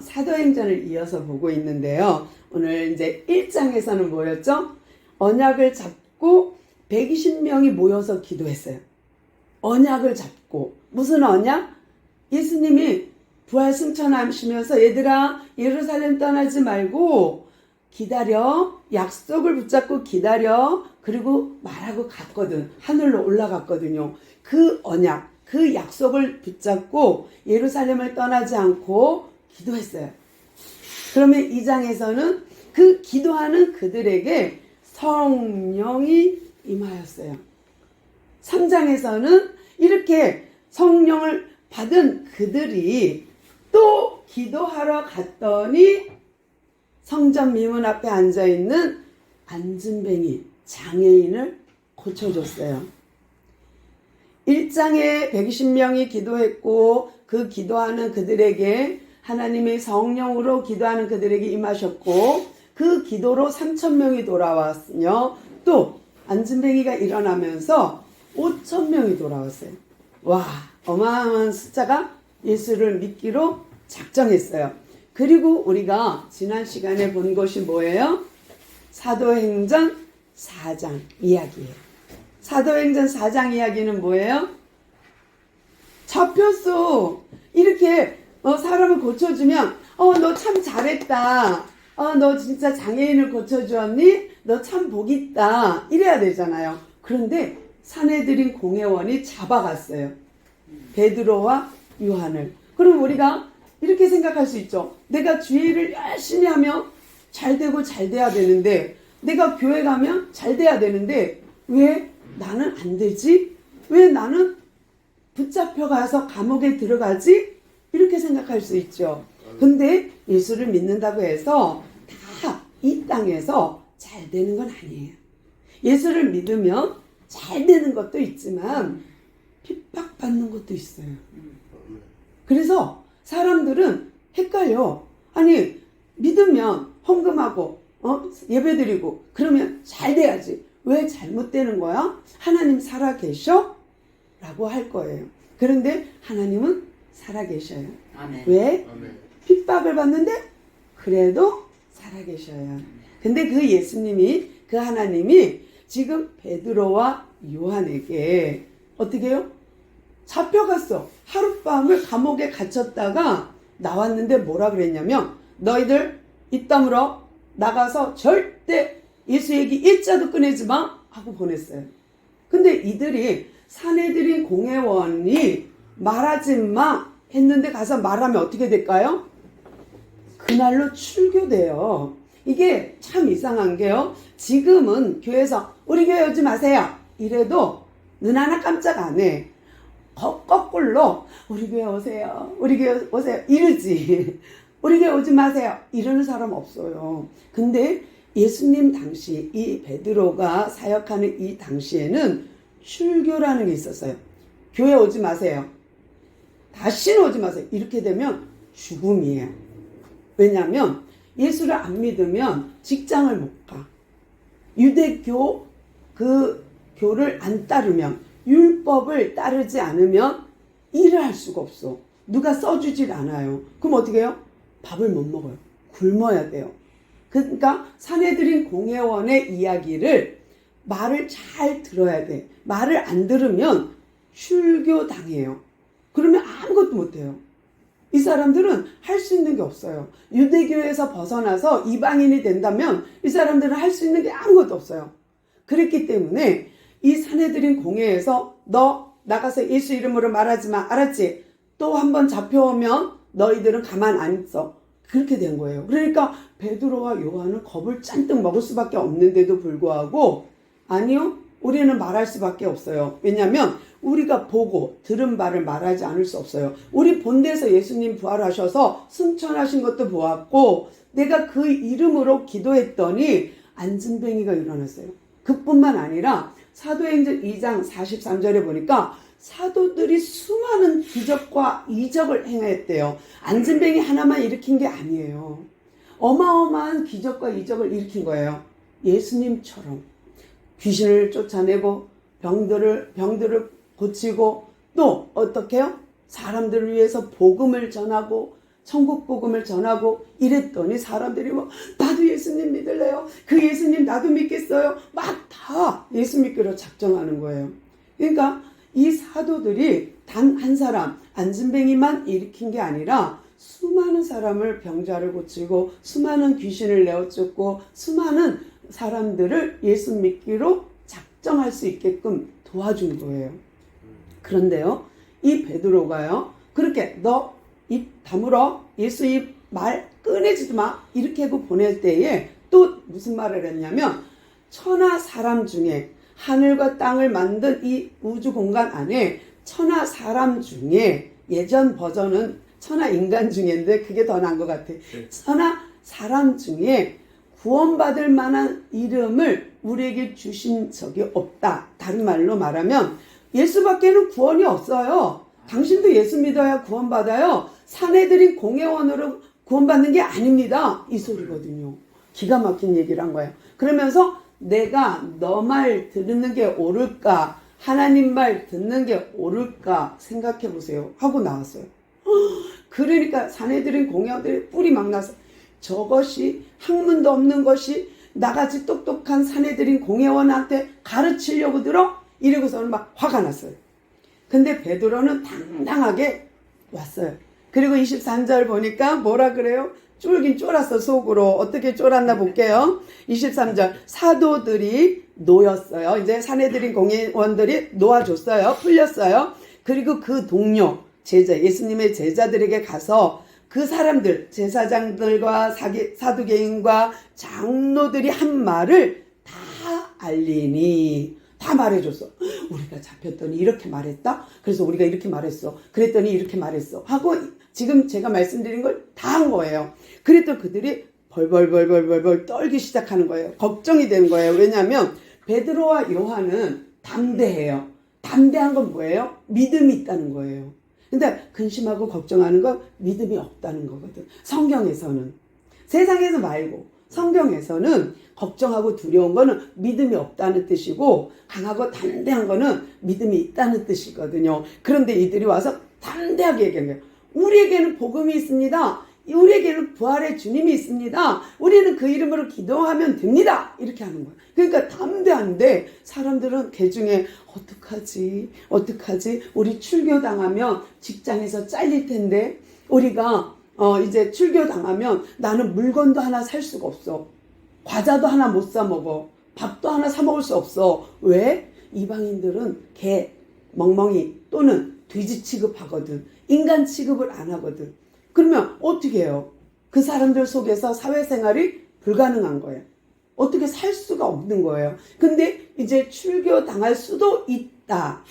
사도행전을 이어서 보고 있는데요. 오늘 이제 1장에서는 뭐였죠? 언약을 잡고 120명이 모여서 기도했어요. 언약을 잡고. 무슨 언약? 예수님이 부활 승천하시면서 얘들아 예루살렘 떠나지 말고 기다려. 약속을 붙잡고 기다려. 그리고 말하고 갔거든. 하늘로 올라갔거든요. 그 언약, 그 약속을 붙잡고 예루살렘을 떠나지 않고 기도했어요. 그러면 2장에서는 그 기도하는 그들에게 성령이 임하였어요. 3장에서는 이렇게 성령을 받은 그들이 또 기도하러 갔더니 성전 미문 앞에 앉아있는 안진뱅이 장애인을 고쳐줬어요. 1장에 120명이 기도했고 그 기도하는 그들에게 하나님의 성령으로 기도하는 그들에게 임하셨고 그 기도로 3,000명이 돌아왔으며 또 안진뱅이가 일어나면서 5,000명이 돌아왔어요. 와, 어마어마한 숫자가 예수를 믿기로 작정했어요. 그리고 우리가 지난 시간에 본 것이 뭐예요? 사도행전 4장 이야기예요. 사도행전 4장 이야기는 뭐예요? 잡혔어. 이렇게 사람을 고쳐주면 너 참 잘했다. 너 진짜 장애인을 고쳐주었니? 너 참 복있다. 이래야 되잖아요. 그런데 산헤드린 공회원이 잡아갔어요. 베드로와 요한을. 그럼 우리가 이렇게 생각할 수 있죠. 내가 주일을 열심히 하면 잘 되고 잘 돼야 되는데 내가 교회 가면 잘 돼야 되는데 왜 나는 안 되지? 왜 나는 붙잡혀 가서 감옥에 들어가지? 이렇게 생각할 수 있죠. 근데 예수를 믿는다고 해서 다 이 땅에서 잘 되는 건 아니에요. 예수를 믿으면 잘 되는 것도 있지만 핍박받는 것도 있어요. 그래서 사람들은 헷갈려. 아니 믿으면 헌금하고 예배드리고 그러면 잘 돼야지. 왜 잘못되는 거야? 하나님 살아계셔? 라고 할 거예요. 그런데 하나님은 살아계셔요. 아멘. 왜? 아멘. 핍박을 받는데 그래도 살아계셔요. 근데 그 예수님이, 그 하나님이 지금 베드로와 요한에게 어떻게 해요? 잡혀갔어. 하룻밤을 감옥에 갇혔다가 나왔는데 뭐라 그랬냐면 너희들 입 다물어 나가서 절대 예수 얘기 일자도 꺼내지 마 하고 보냈어요. 근데 이들이 산헤드린 공회원이 말하지 마 했는데 가서 말하면 어떻게 될까요? 그날로 출교돼요. 이게 참 이상한 게요. 지금은 교회에서 우리 교회 오지 마세요 이래도 눈 하나 깜짝 안 해. 거꾸로 우리 교회 오세요. 우리 교회 오세요. 이러지. 우리 교회 오지 마세요. 이러는 사람 없어요. 근데 예수님 당시 이 베드로가 사역하는 이 당시에는 출교라는 게 있었어요. 교회 오지 마세요. 다시는 오지 마세요. 이렇게 되면 죽음이에요. 왜냐하면 예수를 안 믿으면 직장을 못 가. 유대교 그 교를 안 따르면 율법을 따르지 않으면 일을 할 수가 없어. 누가 써주질 않아요. 그럼 어떻게 해요? 밥을 못 먹어요. 굶어야 돼요. 그러니까 산헤드린 공회원의 이야기를 말을 잘 들어야 돼. 말을 안 들으면 출교당해요. 그러면 아무것도 못해요. 이 사람들은 할 수 있는 게 없어요. 유대교에서 벗어나서 이방인이 된다면 이 사람들은 할 수 있는 게 아무것도 없어요. 그랬기 때문에 이 산헤드린 공회에서 너 나가서 예수 이름으로 말하지 마. 알았지? 또 한번 잡혀오면 너희들은 가만 안 있어. 그렇게 된 거예요. 그러니까 베드로와 요한은 겁을 잔뜩 먹을 수밖에 없는데도 불구하고 아니요. 우리는 말할 수밖에 없어요. 왜냐하면 우리가 보고 들은 바를 말하지 않을 수 없어요. 우리 본대에서 예수님 부활하셔서 승천하신 것도 보았고 내가 그 이름으로 기도했더니 안진뱅이가 일어났어요. 그뿐만 아니라 사도행전 2장 43절에 보니까 사도들이 수많은 기적과 이적을 행했대요. 안진뱅이 하나만 일으킨 게 아니에요. 어마어마한 기적과 이적을 일으킨 거예요. 예수님처럼 귀신을 쫓아내고 병들을 고치고 또 어떻게 해요? 사람들을 위해서 복음을 전하고 천국 복음을 전하고 이랬더니 사람들이 뭐 나도 예수님 믿을래요. 그 예수님 나도 믿겠어요. 막 다 예수 믿기로 작정하는 거예요. 그러니까 이 사도들이 단 한 사람 안진뱅이만 일으킨 게 아니라 수많은 사람을 병자를 고치고 수많은 귀신을 내어쫓고 수많은 사람들을 예수 믿기로 작정할 수 있게끔 도와준 거예요. 그런데요, 이 베드로가요, 그렇게 너 입 다물어, 예수 입 말 꺼내지도 마, 이렇게 하고 보낼 때에 또 무슨 말을 했냐면, 천하 사람 중에, 하늘과 땅을 만든 이 우주 공간 안에 천하 사람 중에, 예전 버전은 천하 인간 중에인데 그게 더 나은 것 같아. 천하 사람 중에 구원받을 만한 이름을 우리에게 주신 적이 없다. 다른 말로 말하면 예수밖에는 구원이 없어요. 당신도 예수 믿어야 구원받아요. 사내들인 공회원으로 구원받는 게 아닙니다. 이 소리거든요. 기가 막힌 얘기를 한 거예요. 그러면서 내가 너 말 듣는 게 옳을까? 하나님 말 듣는 게 옳을까? 생각해 보세요. 하고 나왔어요. 그러니까 사내들인 공회원들이 뿔이 막 나서 저것이 학문도 없는 것이 나같이 똑똑한 사내들인 공회원한테 가르치려고 들어? 이러고서는 막 화가 났어요. 근데 베드로는 당당하게 왔어요. 그리고 23절 보니까 뭐라 그래요? 쫄긴 쫄았어, 속으로. 어떻게 쫄았나 볼게요. 23절. 사도들이 놓였어요. 이제 사내들인 공회원들이 놓아줬어요. 풀렸어요. 그리고 그 동료, 제자, 예수님의 제자들에게 가서 그 사람들, 제사장들과 사두개인과 장로들이 한 말을 다 알리니, 다 말해줬어. 우리가 잡혔더니 이렇게 말했다? 그래서 우리가 이렇게 말했어. 그랬더니 이렇게 말했어. 하고 지금 제가 말씀드린 걸 다 한 거예요. 그랬더니 그들이 벌벌 떨기 시작하는 거예요. 걱정이 된 거예요. 왜냐하면 베드로와 요한은 담대해요. 담대한 건 뭐예요? 믿음이 있다는 거예요. 근데 근심하고 걱정하는 건 믿음이 없다는 거거든. 성경에서는. 세상에서 말고 성경에서는 걱정하고 두려운 거는 믿음이 없다는 뜻이고 강하고 담대한 거는 믿음이 있다는 뜻이거든요. 그런데 이들이 와서 담대하게 얘기하는 거예요. 우리에게는 복음이 있습니다. 우리에게는 부활의 주님이 있습니다. 우리는 그 이름으로 기도하면 됩니다. 이렇게 하는 거예요. 그러니까 담대한데 사람들은 개중에 어떡하지? 우리 출교당하면 직장에서 잘릴 텐데 우리가 이제 출교당하면 나는 물건도 하나 살 수가 없어. 과자도 하나 못 사 먹어. 밥도 하나 사 먹을 수 없어. 왜? 이방인들은 개, 멍멍이 또는 돼지 취급하거든. 인간 취급을 안 하거든. 그러면 어떻게 해요? 그 사람들 속에서 사회생활이 불가능한 거예요. 어떻게 살 수가 없는 거예요. 근데 이제 출교당할 수도 있다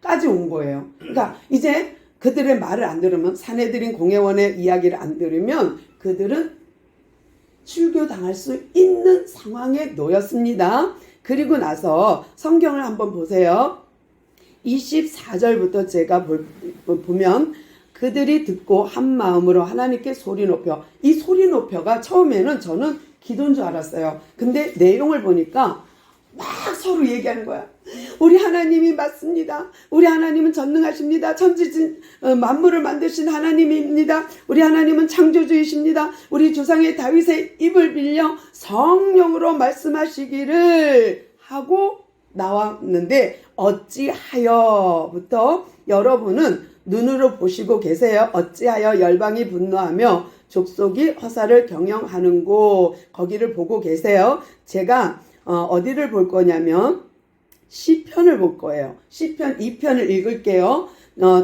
까지 온 거예요. 그러니까 이제 그들의 말을 안 들으면, 사내들인 공회원의 이야기를 안 들으면 그들은 출교당할 수 있는 상황에 놓였습니다. 그리고 나서 성경을 한번 보세요. 24절부터 제가 보면 그들이 듣고 한 마음으로 하나님께 소리 높여. 이 소리 높여가 처음에는 저는 기도인 줄 알았어요. 근데 내용을 보니까 막 서로 얘기하는 거야. 우리 하나님이 맞습니다. 우리 하나님은 전능하십니다. 천지진 만물을 만드신 하나님입니다. 우리 하나님은 창조주이십니다. 우리 조상의 다윗의 입을 빌려 성령으로 말씀하시기를 하고 나왔는데 어찌하여부터 여러분은 눈으로 보시고 계세요. 어찌하여 열방이 분노하며 족속이 허사를 경영하는고 거기를 보고 계세요. 제가 어디를 볼 거냐면 시편을 볼 거예요. 시편 2편을 읽을게요.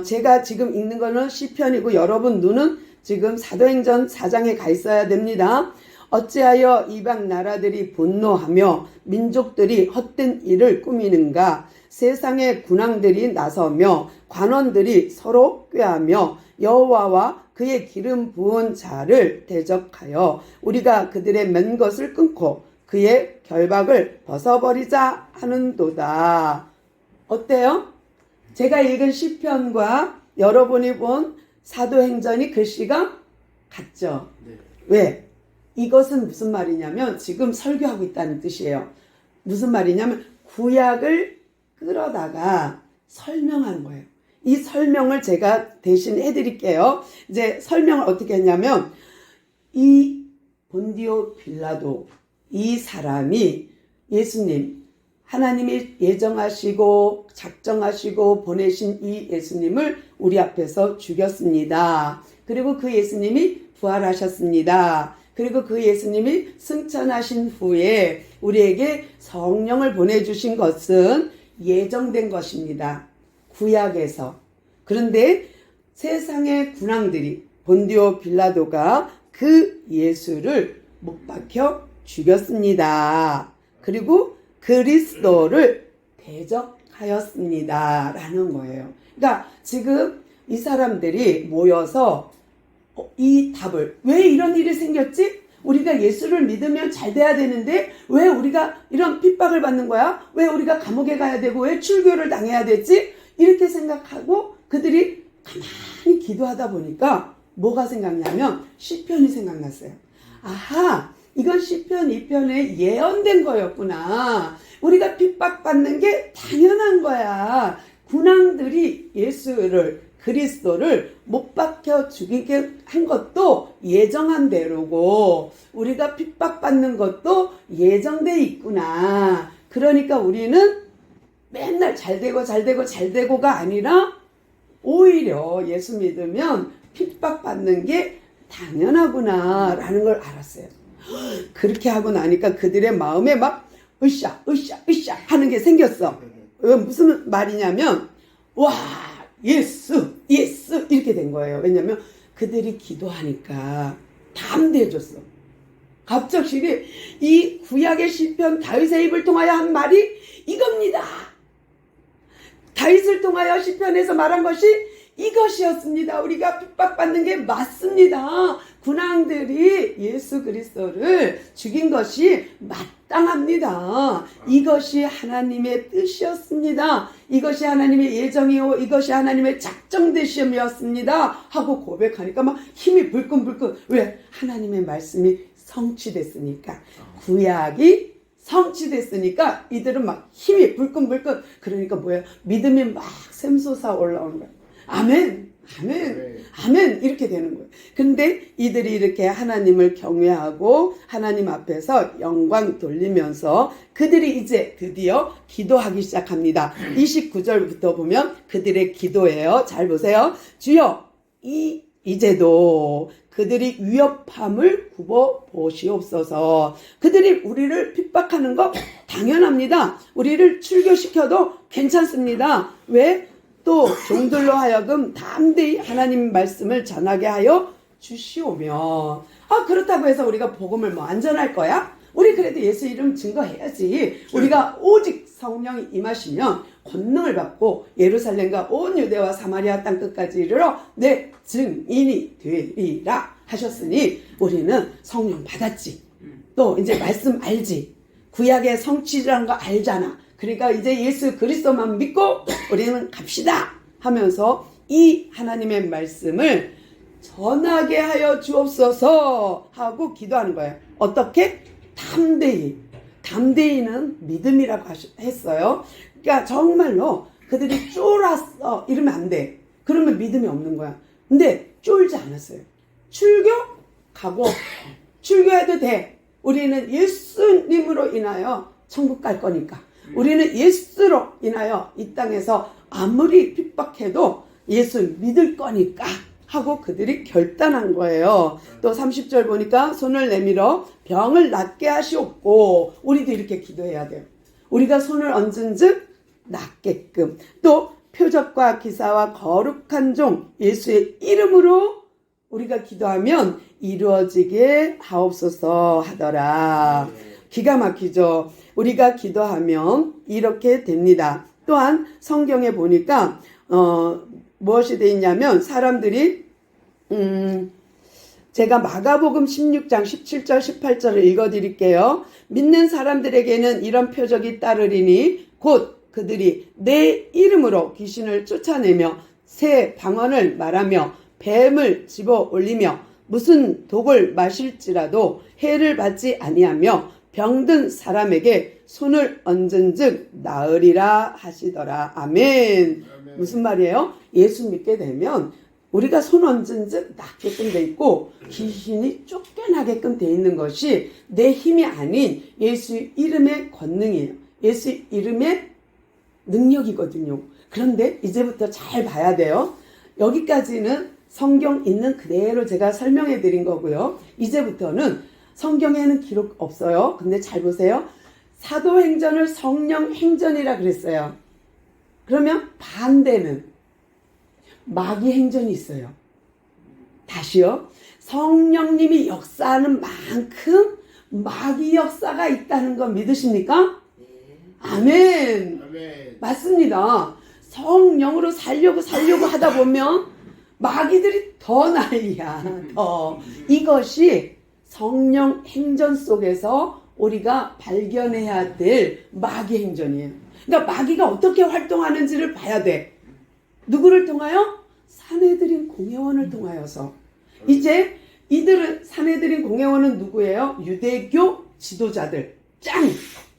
제가 지금 읽는 거는 시편이고 여러분 눈은 지금 사도행전 4장에 가 있어야 됩니다. 어찌하여 이방 나라들이 분노하며 민족들이 헛된 일을 꾸미는가. 세상의 군왕들이 나서며 관원들이 서로 꾀하며 여호와와 그의 기름 부은 자를 대적하여 우리가 그들의 맨 것을 끊고 그의 결박을 벗어버리자 하는도다. 어때요? 제가 읽은 시편과 여러분이 본 사도행전이 글씨가 같죠? 네. 왜? 이것은 무슨 말이냐면 지금 설교하고 있다는 뜻이에요. 무슨 말이냐면 구약을 끌어다가 설명하는 거예요. 이 설명을 제가 대신 해드릴게요. 이제 설명을 어떻게 했냐면, 이 본디오 빌라도, 이 사람이 예수님, 하나님이 예정하시고 작정하시고 보내신 이 예수님을 우리 앞에서 죽였습니다. 그리고 그 예수님이 부활하셨습니다. 그리고 그 예수님이 승천하신 후에 우리에게 성령을 보내주신 것은 예정된 것입니다. 구약에서. 그런데 세상의 군왕들이, 본디오 빌라도가 그 예수를 못 박혀 죽였습니다. 그리고 그리스도를 대적하였습니다. 라는 거예요. 그러니까 지금 이 사람들이 모여서 이 답을, 왜 이런 일이 생겼지? 우리가 예수를 믿으면 잘 돼야 되는데 왜 우리가 이런 핍박을 받는 거야? 왜 우리가 감옥에 가야 되고 왜 출교를 당해야 되지? 이렇게 생각하고 그들이 가만히 기도하다 보니까 뭐가 생각나면 시편이 생각났어요. 아하, 이건 시편 2편에 예언된 거였구나. 우리가 핍박받는 게 당연한 거야. 군왕들이 예수를, 그리스도를 못 박혀 죽이게 한 것도 예정한 대로고 우리가 핍박받는 것도 예정돼 있구나. 그러니까 우리는 맨날 잘되고가 아니라 오히려 예수 믿으면 핍박받는 게 당연하구나 라는 걸 알았어요. 그렇게 하고 나니까 그들의 마음에 막 으쌰 하는 게 생겼어. 무슨 말이냐면 와 예수 이렇게 된 거예요. 왜냐면 그들이 기도하니까 담대해졌어. 갑작스레 이 구약의 시편 다윗의 입을 통하여 한 말이 이겁니다. 다윗을 통하여 시편에서 말한 것이 이것이었습니다. 우리가 핍박받는 게 맞습니다. 군왕들이 예수 그리스도를 죽인 것이 마땅합니다. 이것이 하나님의 뜻이었습니다. 이것이 하나님의 예정이요 이것이 하나님의 작정되심이었습니다. 하고 고백하니까 막 힘이 불끈불끈. 왜? 하나님의 말씀이 성취됐으니까. 구약이 성취됐으니까 이들은 막 힘이 불끈불끈. 그러니까 뭐예요? 믿음이 막 샘솟아 올라오는 거예요. 아멘 이렇게 되는 거예요. 근데 이들이 이렇게 하나님을 경외하고 하나님 앞에서 영광 돌리면서 그들이 이제 드디어 기도하기 시작합니다. 29절부터 보면 그들의 기도예요. 잘 보세요. 주여 이제도 그들이 위협함을 굽어 보시옵소서. 그들이 우리를 핍박하는 거 당연합니다. 우리를 출교시켜도 괜찮습니다. 왜? 또 종들로 하여금 담대히 하나님 말씀을 전하게 하여 주시오며. 그렇다고 해서 우리가 복음을 뭐 안전할 거야? 우리 그래도 예수 이름 증거해야지. 우리가 오직 성령이 임하시면 권능을 받고 예루살렘과 온 유대와 사마리아 땅끝까지 이르러 내 증인이 되리라 하셨으니 우리는 성령 받았지. 또 이제 말씀 알지. 구약의 성취라는 거 알잖아. 그러니까 이제 예수 그리스도만 믿고 우리는 갑시다 하면서 이 하나님의 말씀을 전하게 하여 주옵소서 하고 기도하는 거예요. 어떻게? 담대히. 담대히는 믿음이라고 했어요. 그러니까 정말로 그들이 쫄았어 이러면 안 돼. 그러면 믿음이 없는 거야. 근데 쫄지 않았어요. 출교? 가고 출교해도 돼. 우리는 예수님으로 인하여 천국 갈 거니까. 우리는 예수로 인하여 이 땅에서 아무리 핍박해도 예수 믿을 거니까 하고 그들이 결단한 거예요. 또 30절 보니까 손을 내밀어 병을 낫게 하시옵고. 우리도 이렇게 기도해야 돼요. 우리가 손을 얹은 즉 낫게끔. 또 표적과 기사와 거룩한 종 예수의 이름으로 우리가 기도하면 이루어지게 하옵소서 하더라. 기가 막히죠. 우리가 기도하면 이렇게 됩니다. 또한 성경에 보니까 무엇이 되어 있냐면 사람들이 제가 마가복음 16장 17절 18절을 읽어드릴게요. 믿는 사람들에게는 이런 표적이 따르리니 곧 그들이 내 이름으로 귀신을 쫓아내며 새 방언을 말하며 뱀을 집어 올리며 무슨 독을 마실지라도 해를 받지 아니하며 병든 사람에게 손을 얹은즉 나으리라 하시더라. 아멘. 무슨 말이에요? 예수 믿게 되면 우리가 손 얹은즉 낫게끔 돼 있고 귀신이 쫓겨나게끔 돼 있는 것이 내 힘이 아닌 예수 이름의 권능이에요. 예수 이름의 능력이거든요. 그런데 이제부터 잘 봐야 돼요. 여기까지는 성경 있는 그대로 제가 설명해 드린 거고요. 이제부터는 성경에는 기록 없어요. 근데 잘 보세요. 사도행전을 성령행전이라 그랬어요. 그러면 반대는 마귀행전이 있어요. 다시요. 성령님이 역사하는 만큼 마귀 역사가 있다는 거 믿으십니까? 아멘. 아멘. 맞습니다. 성령으로 살려고 하다 보면 마귀들이 더 난리야. 더. 이것이 성령 행전 속에서 우리가 발견해야 될 마귀 행전이에요. 그러니까 마귀가 어떻게 활동하는지를 봐야 돼. 누구를 통하여? 사내들인 공회원을 통하여서. 이제 이들은 사내들인 공회원은 누구예요? 유대교 지도자들.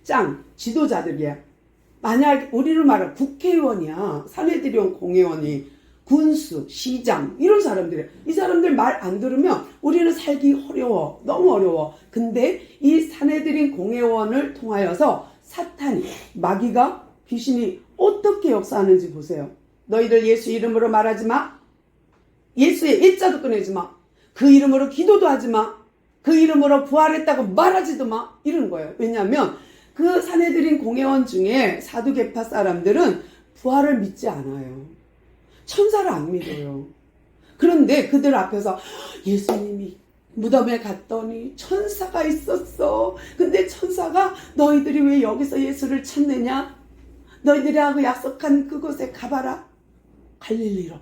짱 지도자들이야. 만약 우리로 말하면 국회의원이야. 사내들인 공회원이 군수, 시장 이런 사람들이야. 이 사람들 말 안 들으면 우리는 살기 어려워. 너무 어려워. 근데 이 사내들인 공회원을 통하여서 사탄이, 마귀가, 귀신이 어떻게 역사하는지 보세요. 너희들 예수 이름으로 말하지 마. 예수의 일자도 꺼내지 마. 그 이름으로 기도도 하지 마. 그 이름으로 부활했다고 말하지도 마. 이런 거예요. 왜냐하면 그 사내들인 공회원 중에 사두개파 사람들은 부활을 믿지 않아요. 천사를 안 믿어요. 그런데 그들 앞에서 예수님이 무덤에 갔더니 천사가 있었어. 근데 천사가 너희들이 왜 여기서 예수를 찾느냐? 너희들하고 약속한 그곳에 가봐라. 갈릴리로.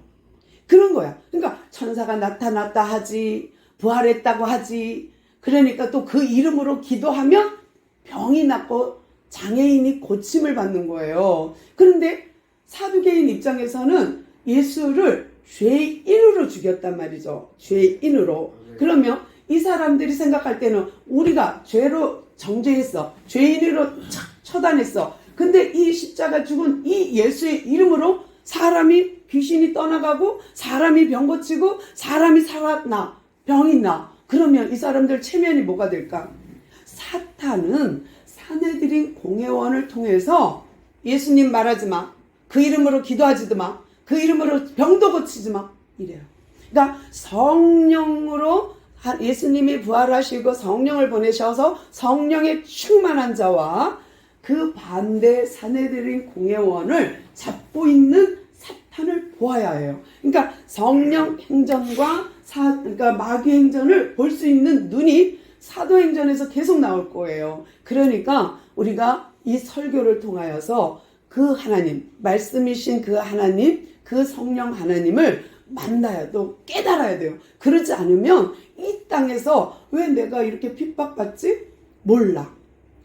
그런 거야. 그러니까 천사가 나타났다 하지, 부활했다고 하지. 그러니까 또 그 이름으로 기도하면 병이 낫고 장애인이 고침을 받는 거예요. 그런데 사두개인 입장에서는 예수를 죄인으로 죽였단 말이죠. 죄인으로. 그러면 이 사람들이 생각할 때는 우리가 죄로 정죄했어. 죄인으로 처단했어. 근데 이 십자가 죽은 이 예수의 이름으로 사람이 귀신이 떠나가고 사람이 병 고치고 사람이 살았나 병이 나. 그러면 이 사람들 체면이 뭐가 될까? 사탄은 사내들인 공회원을 통해서 예수님 말하지 마. 그 이름으로 기도하지도 마. 그 이름으로 병도 고치지 마. 이래요. 그러니까 성령으로 예수님이 부활하시고 성령을 보내셔서 성령에 충만한 자와 그 반대 사내들인 공회원을 잡고 있는 사탄을 보아야 해요. 그러니까 성령 행전과 그러니까 마귀 행전을 볼 수 있는 눈이 사도행전에서 계속 나올 거예요. 그러니까 우리가 이 설교를 통하여서 그 하나님, 말씀이신 그 하나님, 그 성령 하나님을 만나야 또 깨달아야 돼요. 그러지 않으면 이 땅에서 왜 내가 이렇게 핍박받지? 몰라.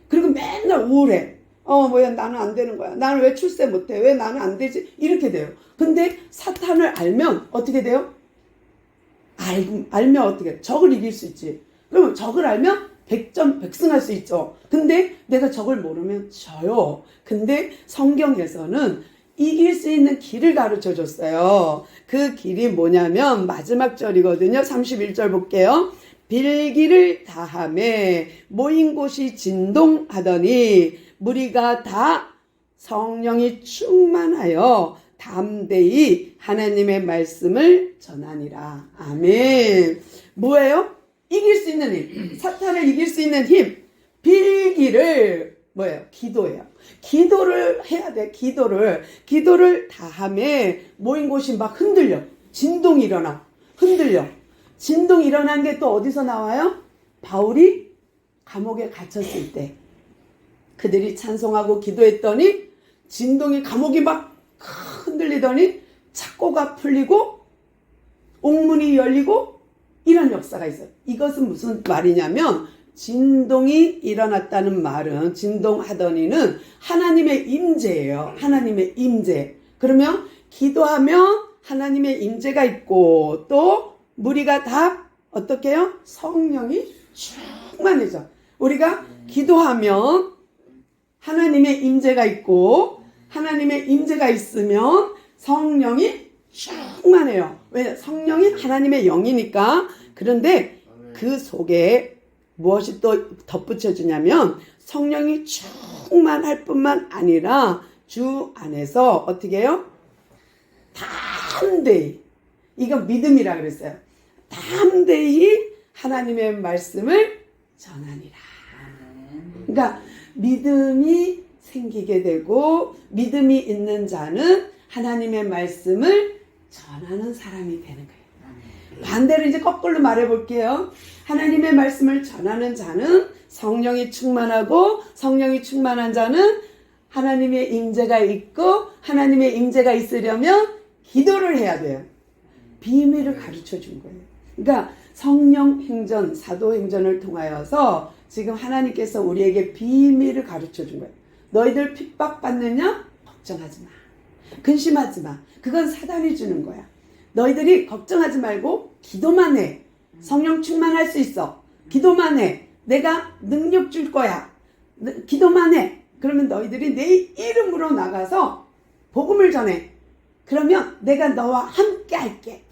그리고 맨날 우울해. 뭐야 나는 안 되는 거야. 나는 왜 출세 못해? 왜 나는 안 되지? 이렇게 돼요. 근데 사탄을 알면 어떻게 돼요? 알면 어떻게? 적을 이길 수 있지. 그러면 적을 알면 백승할 수 있죠. 근데 내가 적을 모르면 져요. 근데 성경에서는 이길 수 있는 길을 가르쳐 줬어요. 그 길이 뭐냐면 마지막 절이거든요. 31절 볼게요. 빌기를 다하매 모인 곳이 진동하더니 무리가 다 성령이 충만하여 담대히 하나님의 말씀을 전하니라. 아멘. 뭐예요? 이길 수 있는 힘. 사탄을 이길 수 있는 힘. 빌기를 뭐예요? 기도예요. 기도를 해야 돼. 기도를 다하며 모인 곳이 막 흔들려. 진동이 일어나. 흔들려. 진동이 일어난 게 또 어디서 나와요? 바울이 감옥에 갇혔을 때 그들이 찬송하고 기도했더니 진동이 감옥이 막 흔들리더니 착고가 풀리고 옥문이 열리고 이런 역사가 있어요. 이것은 무슨 말이냐면 진동이 일어났다는 말은 진동하더니는 하나님의 임재예요. 하나님의 임재. 그러면 기도하면 하나님의 임재가 있고 또 무리가 다 어떻게 해요? 성령이 충만해져. 우리가 기도하면 하나님의 임재가 있고 하나님의 임재가 있으면 성령이 충만해요. 왜? 성령이 하나님의 영이니까. 그런데 그 속에 무엇이 또 덧붙여 주냐면 성령이 충만할 뿐만 아니라 주 안에서 어떻게 해요? 담대히, 이건 믿음이라 그랬어요. 담대히 하나님의 말씀을 전하니라. 그러니까 믿음이 생기게 되고 믿음이 있는 자는 하나님의 말씀을 전하는 사람이 되는 거예요. 반대로 이제 거꾸로 말해 볼게요. 하나님의 말씀을 전하는 자는 성령이 충만하고 성령이 충만한 자는 하나님의 임재가 있고 하나님의 임재가 있으려면 기도를 해야 돼요. 비밀을 가르쳐 준 거예요. 그러니까 성령 행전, 사도 행전을 통하여서 지금 하나님께서 우리에게 비밀을 가르쳐 준 거예요. 너희들 핍박받느냐? 걱정하지 마. 근심하지 마. 그건 사단이 주는 거야. 너희들이 걱정하지 말고 기도만 해. 성령 충만할 수 있어. 기도만 해. 내가 능력 줄 거야. 기도만 해. 그러면 너희들이 내 이름으로 나가서 복음을 전해. 그러면 내가 너와 함께 할게.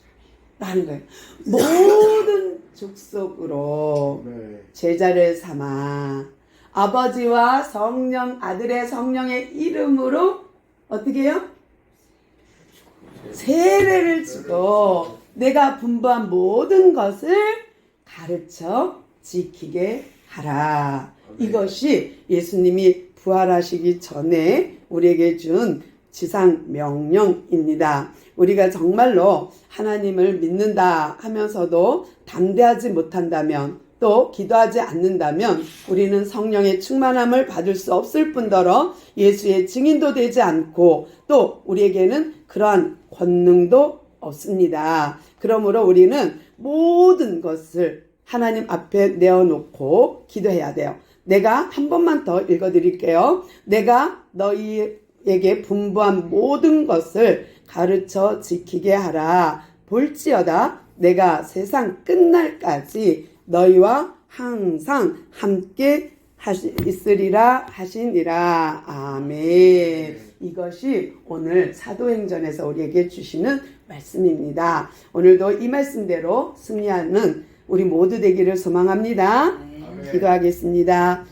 라는 거예요. 모든 족속으로 제자를 삼아 아버지와 성령, 아들의 성령의 이름으로 어떻게 해요? 세례를 주고 내가 분부한 모든 것을 가르쳐 지키게 하라. 이것이 예수님이 부활하시기 전에 우리에게 준 지상 명령입니다. 우리가 정말로 하나님을 믿는다 하면서도 담대하지 못한다면 또 기도하지 않는다면 우리는 성령의 충만함을 받을 수 없을 뿐더러 예수의 증인도 되지 않고 또 우리에게는 그러한 권능도 없습니다. 그러므로 우리는 모든 것을 하나님 앞에 내어놓고 기도해야 돼요. 내가 한 번만 더 읽어드릴게요. 내가 너희에게 분부한 모든 것을 가르쳐 지키게 하라. 볼지어다 내가 세상 끝날까지 너희와 항상 함께 있으리라 하시니라. 아멘. 이것이 오늘 사도행전에서 우리에게 주시는 말씀입니다. 오늘도 이 말씀대로 승리하는 우리 모두 되기를 소망합니다. 기도하겠습니다.